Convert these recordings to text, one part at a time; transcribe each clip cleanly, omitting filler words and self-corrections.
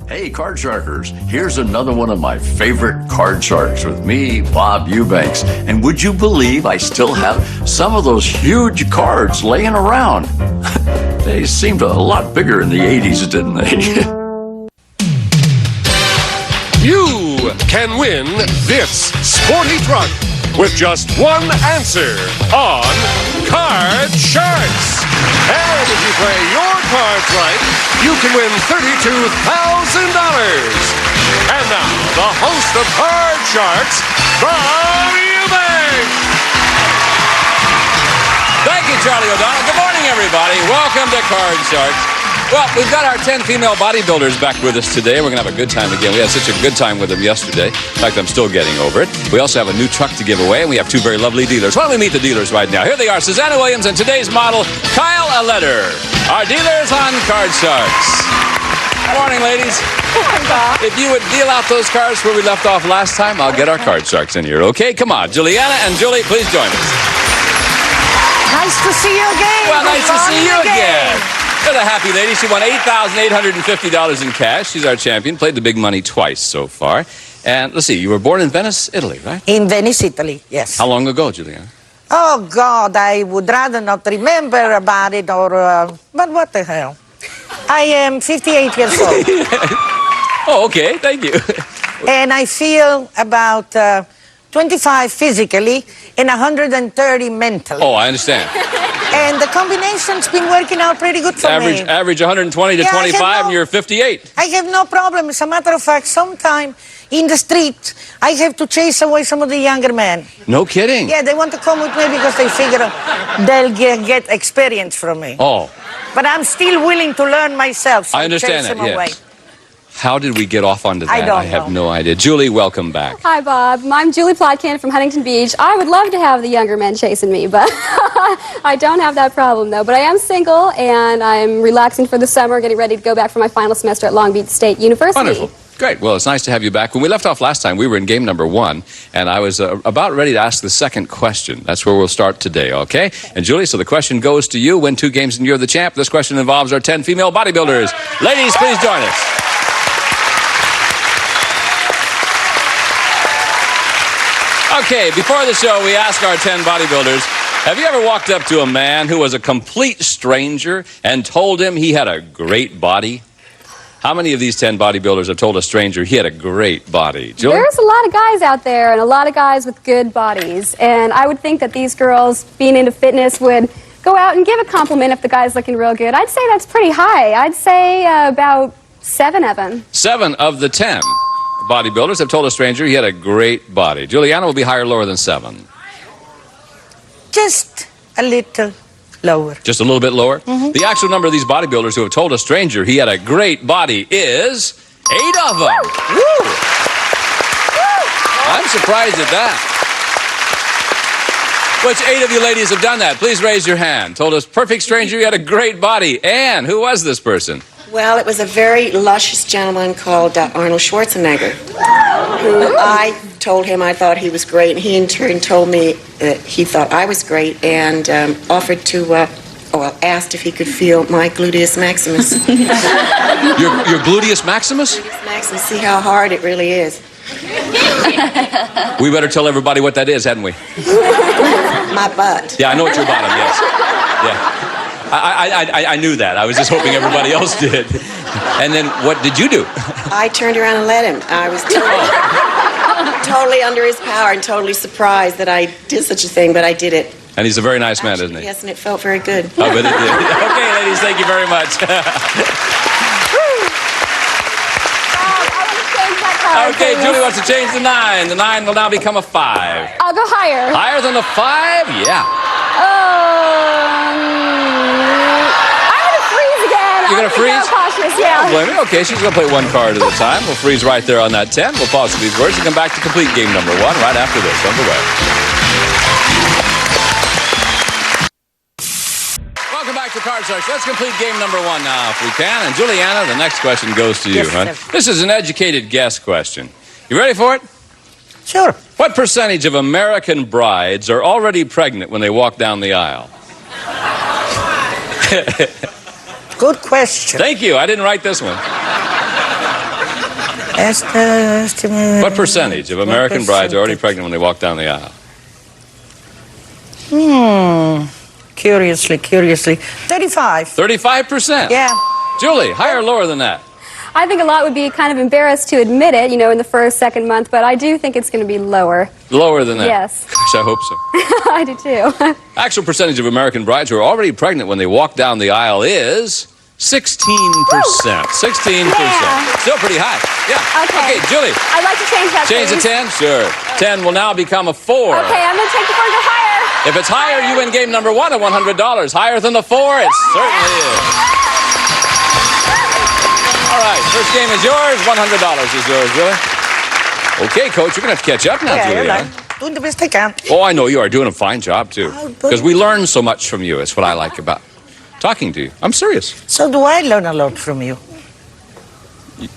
Hey, Card Sharkers, here's another one of my favorite card sharks with me, Bob Eubanks. And would you believe I still have some of those huge cards laying around? They seemed a lot bigger in the 80s, didn't they? You can win this sporty truck with just one answer on Card Sharks. And if you play your cards right, you can win $32,000. And now, the host of Card Sharks, Bob Eubanks. Thank you, Charlie O'Donnell. Good morning, everybody. Welcome to Card Sharks. Well, we've got our 10 female bodybuilders back with us today. We're going to have a good time again. We had such a good time with them yesterday. In fact, I'm still getting over it. We also have a new truck to give away, and we have two very lovely dealers. Why don't we meet the dealers right now? Here they are, Susanna Williams and today's model, Kyle Aletter. Our dealers on Card Sharks. Good morning, ladies. Good morning, Bob. If you would deal out those cards where we left off last time, I'll get our Card Sharks in here, okay? Come on, Juliana and Julie, please join us. Nice to see you again. Well, nice to see you again. There's a happy lady. She won $8,850 in cash. She's our champion. Played the big money twice so far. And let's see, you were born in Venice, Italy, right? In Venice, Italy, yes. How long ago, Juliana? Oh, God, I would rather not remember about it or... but what the hell? I am 58 years old. Oh, okay. Thank you. And I feel about 25 physically and 130 mentally. Oh, I understand. And the combination's been working out pretty good for me. Average 120 to 25, and you're 58. I have no problem. As a matter of fact, sometime in the street, I have to chase away some of the younger men. No kidding. Yeah, they want to come with me because they figure they'll get experience from me. Oh. But I'm still willing to learn myself. So I understand that, yes. away. How did we get off onto that? I have no idea. Julie, welcome back. Hi, Bob. I'm Julie Plotkin from Huntington Beach. I would love to have the younger men chasing me, but I don't have that problem, though. But I am single, and I'm relaxing for the summer, getting ready to go back for my final semester at Long Beach State University. Wonderful. Great. Well, it's nice to have you back. When we left off last time, we were in game number 1, and I was about ready to ask the second question. That's where we'll start today, okay? And Julie, so the question goes to you. Win 2 games and you're the champ. This question involves our 10 female bodybuilders. Ladies, please join us. Okay, before the show, we asked our 10 bodybuilders, have you ever walked up to a man who was a complete stranger and told him he had a great body? How many of these 10 bodybuilders have told a stranger he had a great body? Julie? There's a lot of guys out there and a lot of guys with good bodies. And I would think that these girls, being into fitness, would go out and give a compliment if the guy's looking real good. I'd say that's pretty high. I'd say about 7 of them. 7 of the 10 bodybuilders have told a stranger he had a great body. Juliana will be higher or lower than 7? Just a little lower. Just a little bit lower? Mm-hmm. The actual number of these bodybuilders who have told a stranger he had a great body is 8 of them. Woo! Woo! I'm surprised at that. Which 8 of you ladies have done that? Please raise your hand. Told a perfect stranger he had a great body. Anne, who was this person? Well, it was a very luscious gentleman called Arnold Schwarzenegger, who I told him I thought he was great, and he in turn told me that he thought I was great, and offered to, asked if he could feel my gluteus maximus. Your gluteus maximus? Gluteus maximus, see how hard it really is. We better tell everybody what that is, hadn't we? My butt. Yeah, I know what your bottom is. Yeah. I knew that. I was just hoping everybody else did. And then what did you do? I turned around and let him. I was totally under his power and totally surprised that I did such a thing, but I did it. And he's a very nice man, isn't he? Yes, and it felt very good. Oh, but it did. Okay, ladies, thank you very much. Okay, Julie wants to change the 9. The 9 will now become a 5. I'll go higher. Higher than a 5? Yeah. I'm going to freeze again. You're going to freeze? So cautious, yeah. Blame me. Okay, she's going to play 1 card at a time. We'll freeze right there on that 10. We'll pause for these words and come back to complete game number 1 right after this. Underway. Welcome back to Card Sharks. Let's complete game number 1 now, if we can. And Juliana, the next question goes to you, Yes, huh? sir. This is an educated guess question. You ready for it? Sure. What percentage of American brides are already pregnant when they walk down the aisle? Good question. Thank you. I didn't write this one. Estimate. What percentage of American brides are already pregnant when they walk down the aisle? Curiously. 35. 35%? Yeah. Julie, higher or lower than that? I think a lot would be kind of embarrassed to admit it, you know, in the first, second month, but I do think it's going to be lower. Lower than that? Yes. Gosh, I hope so. I do too. Actual percentage of American brides who are already pregnant when they walk down the aisle is 16%. 16%. Yeah. Still pretty high. Yeah. Okay. Julie. I'd like to change that, Change to please. 10? Sure. 10 will now become a 4. Okay, I'm going to take the 4 and go higher. If it's higher, you win game number 1 at $100. Higher than the 4, it certainly is. All right, first game is yours. $100 is yours, Julie. Okay, Coach, you're going to have to catch up now, Yeah, you're Julie. right. Doing the best I can. Oh, I know you are doing a fine job, too. Because we learn so much from you. It's what I like about talking to you. I'm serious. So do I learn a lot from you?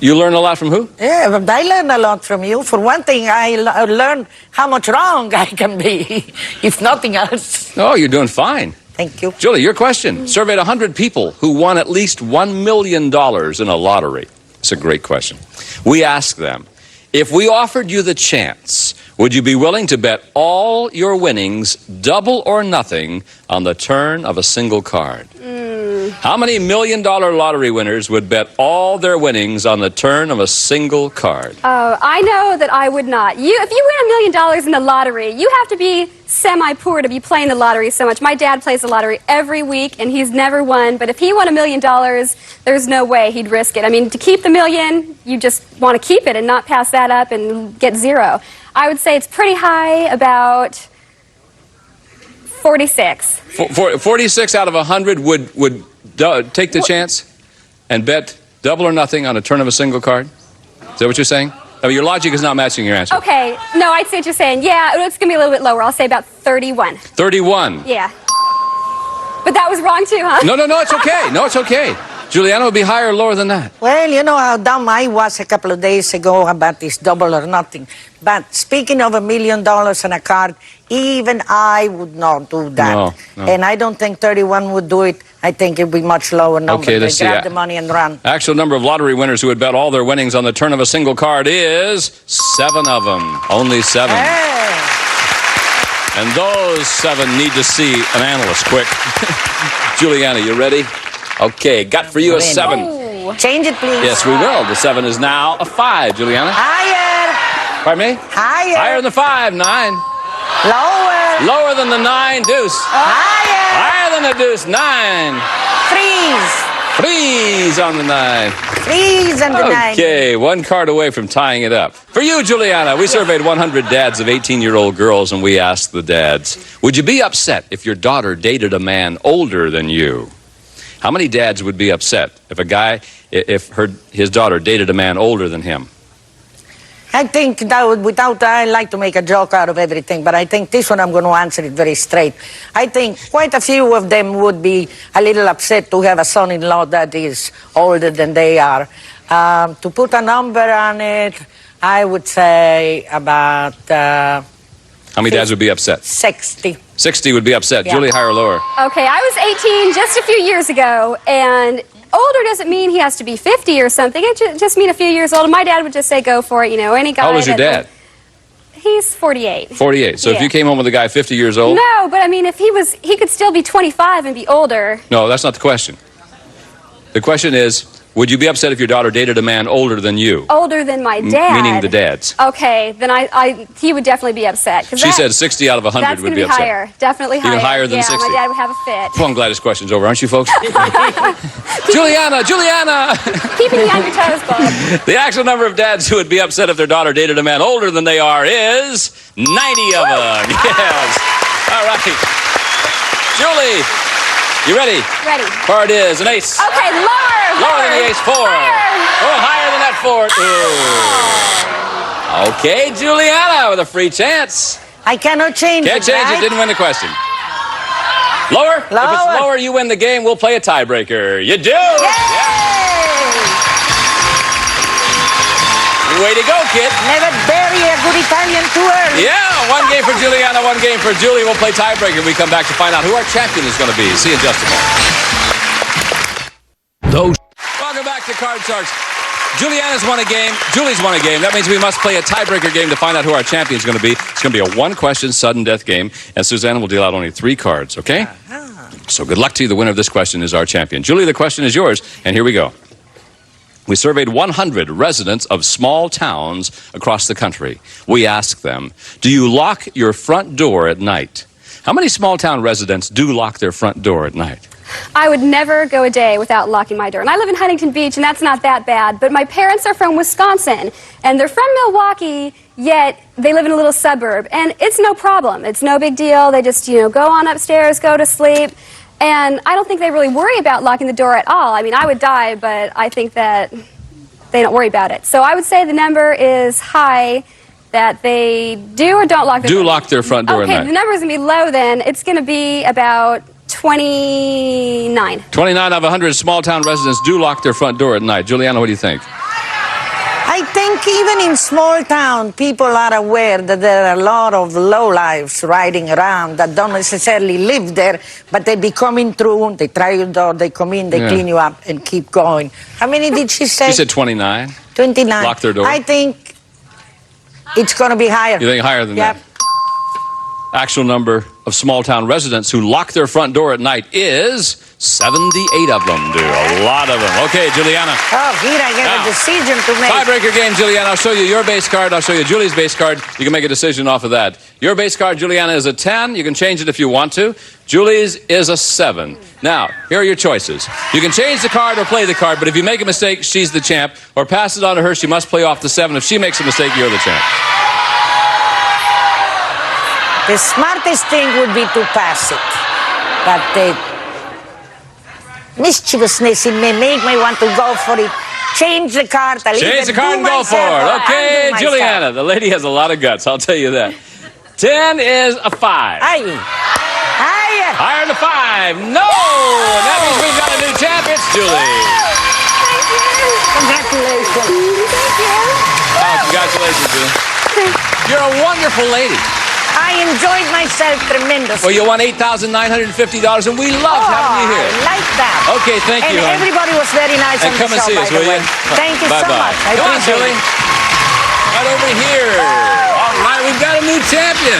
You learn a lot from who? Yeah, but I learn a lot from you. For one thing, I learn how much wrong I can be, if nothing else. Oh, you're doing fine. Thank you. Julie, your question. Surveyed 100 people who won at least $1 million in a lottery. It's a great question. We asked them, if we offered you the chance, would you be willing to bet all your winnings, double or nothing, on the turn of a single card? How many $1 million lottery winners would bet all their winnings on the turn of a single card? I know that I would not. If you win $1 million in the lottery, you have to be semi-poor to be playing the lottery so much. My dad plays the lottery every week, and he's never won. But if he won $1 million, there's no way he'd risk it. I mean, to keep the million, you just want to keep it and not pass that up and get zero. I would say it's pretty high, about 46. 46 out of 100 would take the chance and bet double or nothing on a turn of a single card? Is that what you're saying? I mean, your logic is not matching your answer. Okay, no, I'd say what you're saying. Yeah, it's going to be a little bit lower. I'll say about 31. 31. Yeah. But that was wrong too, huh? No, it's okay. No, it's okay. Juliana would be higher or lower than that? Well, you know how dumb I was a couple of days ago about this double or nothing. But speaking of $1 million on a card, even I would not do that. No. And I don't think 31 would do it. I think it would be much lower number. Okay, They let's see. grab the money and run. Actual number of lottery winners who would bet all their winnings on the turn of a single card is 7 of them. Only 7. Hey. And those 7 need to see an analyst quick. Juliana, you ready? Okay, got for you a 7. Oh. Change it, please. Yes, we will. The 7 is now a 5, Juliana. Higher. Pardon me? Higher. Higher than the 5, 9. Lower. Lower than the 9, deuce. Higher. Higher than the deuce, 9. Freeze. Freeze on the 9. Freeze and the 9. Okay, 1 card away from tying it up. For you, Juliana, we surveyed 100 dads of 18-year-old girls, and we asked the dads, would you be upset if your daughter dated a man older than you? How many dads would be upset if his daughter dated a man older than him? I think that would, I like to make a joke out of everything, but I think this one I'm going to answer it very straight. I think quite a few of them would be a little upset to have a son-in-law that is older than they are. To put a number on it, I would say about How many dads would be upset? 60. 60 would be upset. Yeah. Julie, higher or lower? Okay, I was 18 just a few years ago, and older doesn't mean he has to be 50 or something. It just means a few years older. My dad would just say, go for it, you know, any guy. How old is your dad? He's 48. 48. So if Yeah. you came home with a guy 50 years old? No, but I mean, if he could still be 25 and be older. No, that's not the question. The question is, would you be upset if your daughter dated a man older than you? Older than my dad. Meaning the dads. Okay, then he would definitely be upset. She said 60 out of 100 that's would gonna be upset. Higher, definitely higher. Even higher than yeah, 60? my dad would have a fit. Well, I'm glad this question's over, aren't you, folks? Juliana! Keeping you on your toes, Bob. The actual number of dads who would be upset if their daughter dated a man older than they are is 90 of them. Yes. All right. Julie, you ready? Ready. Card is an ace. Okay, lower. Lower than the ace, 4. Oh, higher than that 4. Ooh. Okay, Juliana with a free chance. I cannot change Can't it, change right? it. Didn't win the question. Lower? If Lower. it's lower, you win the game. We'll play a tiebreaker. You do. Way to go, kid. Never bury a good Italian too early. Yeah, 1 game for Juliana, 1 game for Julie. We'll play tiebreaker. We come back to find out who our champion is going to be. See you in just a moment. Welcome back to Card Sharks. Juliana's won a game. Julie's won a game. That means we must play a tiebreaker game to find out who our champion is going to be. It's going to be a one-question sudden death game, and Susanna will deal out only 3 cards, okay? So good luck to you. The winner of this question is our champion. Julie, the question is yours, and here we go. We surveyed 100 residents of small towns across the country. We asked them, do you lock your front door at night? How many small town residents do lock their front door at night? I would never go a day without locking my door. And I live in Huntington Beach, and that's not that bad. But my parents are from Wisconsin, and they're from Milwaukee, yet they live in a little suburb. And it's no problem. It's no big deal. They just, go on upstairs, go to sleep. And I don't think they really worry about locking the door at all. I mean, I would die, but I think that they don't worry about it. So I would say the number is high that they do or don't lock their door. Do lock their front door at night. Okay, the number's going to be low then. It's going to be about 29. 29 of 100 small town residents do lock their front door at night. Juliana, what do you think? I think even in small town, people are aware that there are a lot of lowlifes riding around that don't necessarily live there, but they be coming through, they try your door, they come in, they clean you up, and keep going. How many did she say? She said 29. 29. Lock their door. I think it's going to be higher. You think higher than Yep. that? Actual number of small town residents who lock their front door at night is 78 of them do. A lot of them. Okay, Juliana. Oh, here I get Now, a decision to make. Tiebreaker game, Juliana. I'll show you your base card. I'll show you Julie's base card. You can make a decision off of that. Your base card, Juliana, is a 10. You can change it if you want to. Julie's is a 7. Now, here are your choices. You can change the card or play the card, but if you make a mistake, she's the champ. Or pass it on to her. She must play off the 7. If she makes a mistake, you're the champ. The smartest thing would be to pass it. But the mischievousness in me made me want to go for it. Change the card. I'll Change the either card do and go for myself or it. Okay, undo myself. Juliana. The lady has a lot of guts. I'll tell you that. 10 is a 5. Aye. Aye. Higher than a 5. No! And that means we've got a new champ. It's Julie. Congratulations. Oh, congratulations, Julie. You're a wonderful lady. I enjoyed myself tremendously. Well, you won $8,950, and we love having you here. I like that. Okay, thank you, And hon. everybody was very nice And on come the and show, see us, by the will way. you? Thank you so Bye-bye. much. I Come on, appreciate Julie. it. Right over here. All right, we've got a new champion.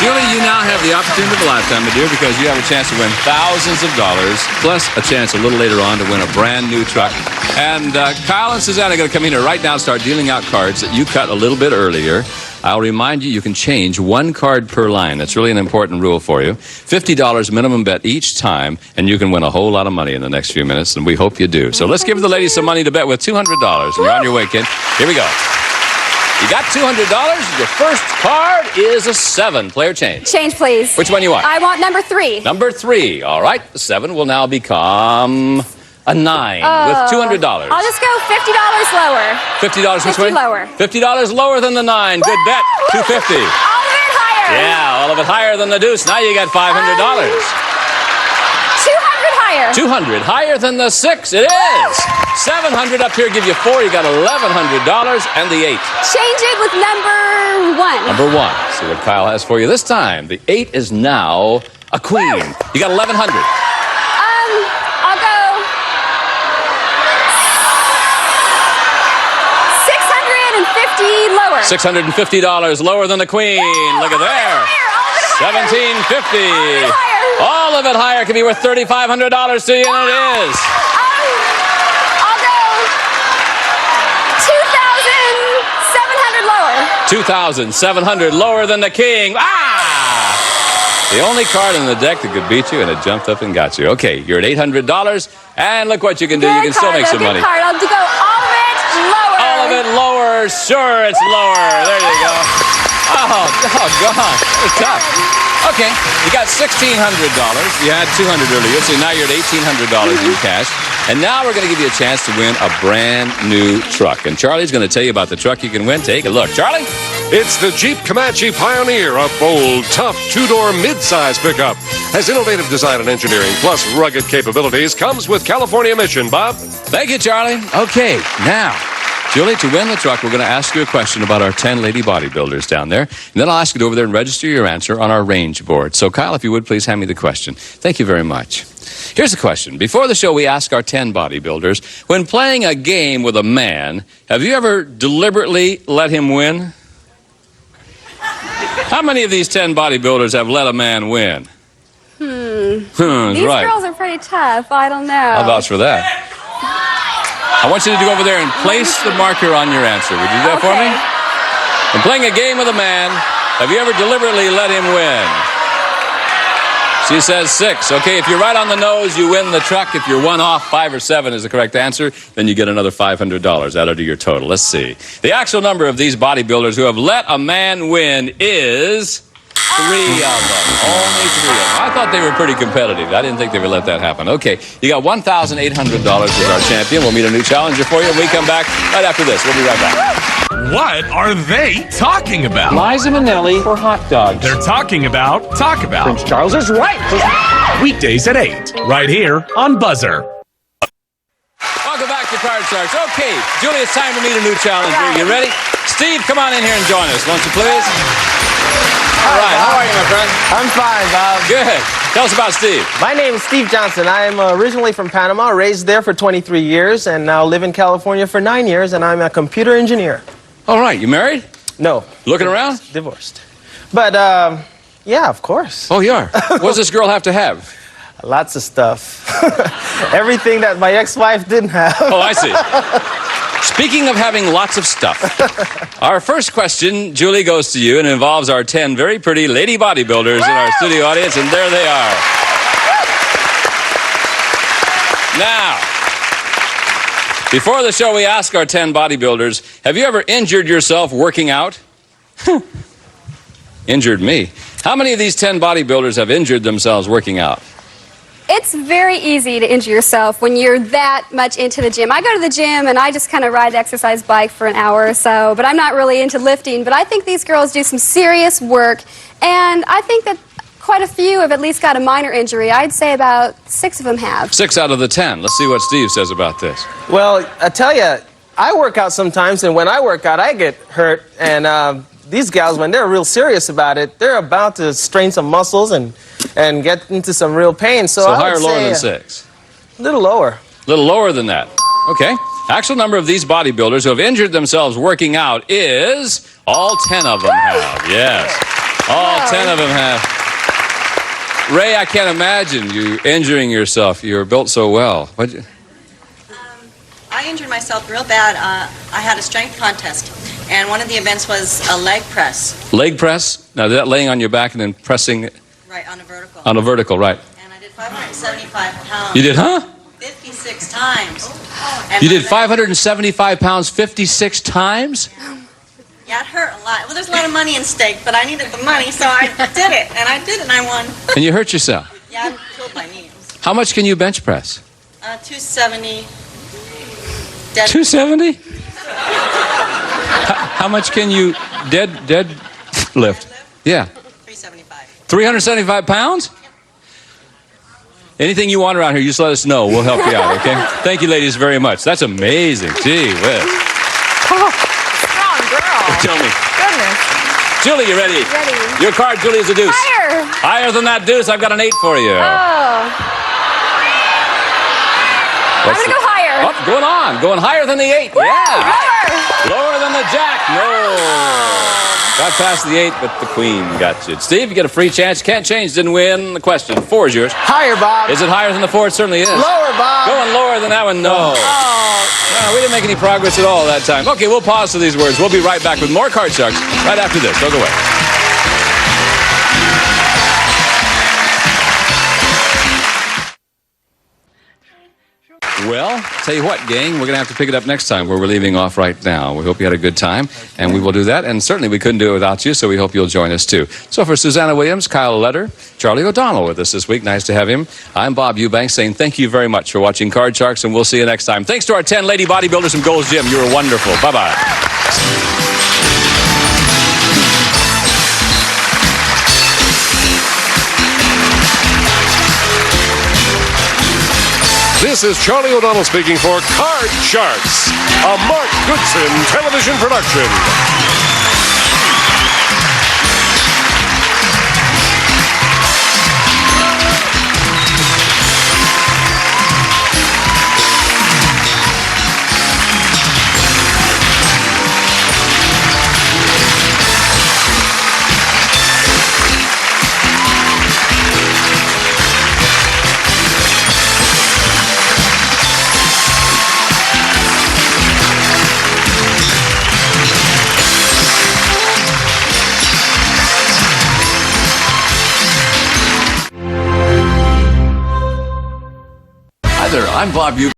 Julie, you now have the opportunity of a lifetime, my dear, because you have a chance to win thousands of dollars, plus a chance a little later on to win a brand new truck. And Kyle and Susanna are going to come in here right now and start dealing out cards that you cut a little bit earlier. I'll remind you, you can change 1 card per line. That's really an important rule for you. $50 minimum bet each time, and you can win a whole lot of money in the next few minutes, and we hope you do. So let's give the ladies some money to bet with $200. And you're on your way, kid. Here we go. You got $200. Your first card is a 7. Player change. Change, please. Which one you want? I want number 3. Number 3. All right. The 7 will now become a 9 with $200. I'll just go $50 lower. $50 which 50 way? lower. $50 lower than the 9. Good bet. $250. All of it higher. Yeah, all of it higher than the deuce. Now you got $500. 200 higher. 200 higher than the 6. It is. 700 up here. Give you 4. You got $1,100 and the 8. Change it with number 1. Number 1. See what Kyle has for you this time. The 8 is now a queen. You got $1,100. I'll go $650 lower. $650 lower than the queen. Look at there. $1,750. All of it higher can be worth $3,500 to you, and it is. I'll go $2,700 lower. $2,700 lower than the king. Ah! The only card on the deck that could beat you, and it jumped up and got you. Okay, you're at $800, and look what you can do. You can still make some money. I'll go all of it lower. All of it lower. Sure, it's lower. There you go. Oh, God. It's tough. Okay, you got $1,600. You had $200 earlier, so now you're at $1,800 in cash. And now we're going to give you a chance to win a brand new truck. And Charlie's going to tell you about the truck you can win. Take a look. Charlie? It's the Jeep Comanche Pioneer, a bold, tough, 2-door midsize pickup. Has innovative design and engineering, plus rugged capabilities. Comes with California emission, Bob. Thank you, Charlie. Okay, now, Julie, to win the truck, we're going to ask you a question about our 10 lady bodybuilders down there. And then I'll ask you to go over there and register your answer on our range board. So, Kyle, if you would, please hand me the question. Thank you very much. Here's the question. Before the show, we ask our 10 bodybuilders, when playing a game with a man, have you ever deliberately let him win? How many of these 10 bodybuilders have let a man win? These right. girls are pretty tough. I don't know. I'll vouch for that. I want you to go over there and place the marker on your answer. Would you do that for me? When playing a game with a man, have you ever deliberately let him win? She says 6. Okay, if you're right on the nose, you win the truck. If you're 1 off, 5 or 7 is the correct answer, then you get another $500 added to your total. Let's see. The actual number of these bodybuilders who have let a man win is 3 of them. Only 3 of them. I thought they were pretty competitive. I didn't think they would let that happen. Okay, you got $1,800 as our champion. We'll meet a new challenger for you when we come back right after this. We'll be right back. What are they talking about? Liza Minnelli for hot dogs. They're talking about Talk About. Prince Charles is right. Weekdays at 8, right here on Buzzer. Welcome back to Card Sharks. Okay, Julie, it's time to meet a new challenger. You ready? Steve, come on in here and join us, won't you please? All right, how are you, my friend? I'm fine, Bob. Good. Tell us about Steve. My name is Steve Johnson. I am originally from Panama, raised there for 23 years, and now live in California for 9 years, and I'm a computer engineer. All right, you married? No. Looking around? Divorced. But, yeah, of course. Oh, you are? What does this girl have to have? Lots of stuff. Everything that my ex-wife didn't have. Oh, I see. Speaking of having lots of stuff, our first question, Julie, goes to you and involves our 10 very pretty lady bodybuilders in our studio audience, and there they are. Now, before the show, we ask our 10 bodybuilders, have you ever injured yourself working out? Injured me. How many of these 10 bodybuilders have injured themselves working out? It's very easy to injure yourself when you're that much into the gym. I go to the gym and I just kind of ride the exercise bike for an hour or so, but I'm not really into lifting. But I think these girls do some serious work, and I think that quite a few have at least got a minor injury. I'd say about 6 of them have. 6 out of the 10. Let's see what Steve says about this. Well, I tell you, I work out sometimes, and when I work out, I get hurt. And these gals, when they're real serious about it, they're about to strain some muscles and get into some real pain. So I higher would or lower say, than 6? A little lower. A little lower than that. Okay. Actual number of these bodybuilders who have injured themselves working out is all 10 of them have. Yes. All 10 of them have. Ray, I can't imagine you injuring yourself. You're built so well. I injured myself real bad. I had a strength contest, and one of the events was a leg press. Leg press? Now, that laying on your back and then pressing Right, on a vertical. on a vertical, right. And I did 575 pounds. You did, huh? 56 times. And You my did leg- 575 pounds 56 times? Yeah, it hurt a lot. Well, there's a lot of money in stake, but I needed the money, so I did it, and I did it, and I won. And you hurt yourself. Yeah, I killed my knees. How much can you bench press? 270. Dead. 270? How much can you dead lift? Yeah. 375. 375 pounds? Anything you want around here, you just let us know. We'll help you out, okay? Thank you, ladies, very much. That's amazing. Gee whiz. Strong girl. Tell me. Goodness. Julie, you ready? Ready. Your card, Julie, is a deuce. Higher. Higher than that deuce, I've got an 8 for you. Oh. I'm going to go higher. Oh, going on. Going higher than the 8. Woo, Yeah. lower. Lower than the jack. No. Got past the 8, but the queen got you. Steve, you get a free chance. Can't change, didn't win. The question, 4 is yours. Higher, Bob. Is it higher than the 4? It certainly is. Lower, Bob. Going lower than that one? No. No, we didn't make any progress at all that time. Okay, we'll pause for these words. We'll be right back with more Card Sharks right after this. Don't go away. Well, tell you what, gang, we're going to have to pick it up next time where we're leaving off right now. We hope you had a good time, and we will do that. And certainly we couldn't do it without you, so we hope you'll join us too. So for Susanna Williams, Kyle Letter, Charlie O'Donnell with us this week. Nice to have him. I'm Bob Eubanks saying thank you very much for watching Card Sharks, and we'll see you next time. Thanks to our 10 lady bodybuilders from Gold's Gym. You were wonderful. Bye-bye. This is Charlie O'Donnell speaking for Card Sharks, a Mark Goodson television production. Hi there, I'm Bob Eubanks.